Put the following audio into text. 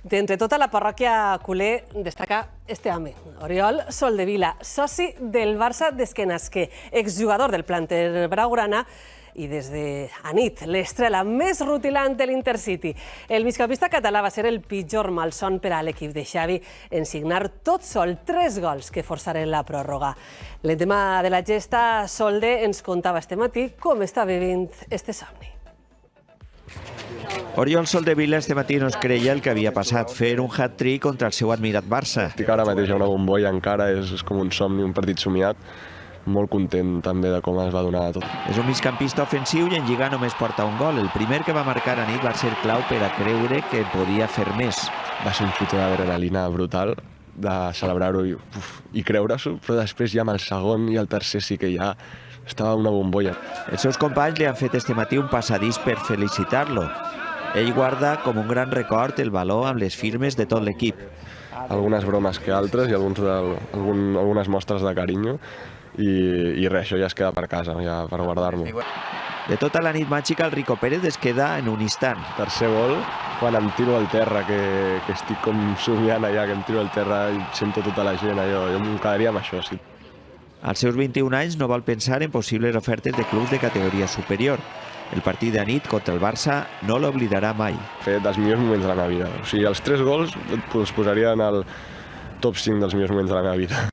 D'entre tota la parròquia culer destaca este home, Oriol Soldevila, soci del Barça des que nasqué, exjugador del planter blaugrana i des de anit l'estrela més rutilant de l'Intercity. El migcampista català va ser el pitjor malson per a l'equip de Xavi en signar tot sol 3 gols que forçaren la pròrroga. L'endemà de la gesta, Solde ens contava este matí com està vivint este somni. Oriol Soldevila este matí no es creia el que havia passat, fer un hat-trick contra el seu admirat Barça. Estic ara mateix a una bombolla encara, és com un somni, un partit somiat. Molt content també de com es va donar tot. És un migcampista ofensiu i en Lliga només porta un gol. El primer que va marcar a nit va ser clau per a creure que podia fer més. Va ser un foto d'adrenalina brutal de celebrar-ho i creure-s'ho, però després ja amb el segon i el tercer sí que ja estava una bombolla. Els seus companys li han fet este matí un passadís per felicitar-lo. Ell guarda com un gran record el valor amb les firmes de tot l'equip. Algunes bromes que altres i algunes mostres de carinyo i res, això ja es queda per casa, ja per guardar-m'ho. De tota la nit màgica, el Rico Pérez es queda en un instant. Tercer gol, quan em tiro al terra, que estic com somiant allà, que em tiro al terra i sento tota la gent, jo em quedaria amb això, sí. Als seus 21 anys no vol pensar en possibles ofertes de clubs de categoria superior. El partit de nit contra el Barça no l'oblidarà mai. He fet dels millors moments de la meva vida. O sigui, els 3 gols els posaria en el top 5 dels millors moments de la meva vida.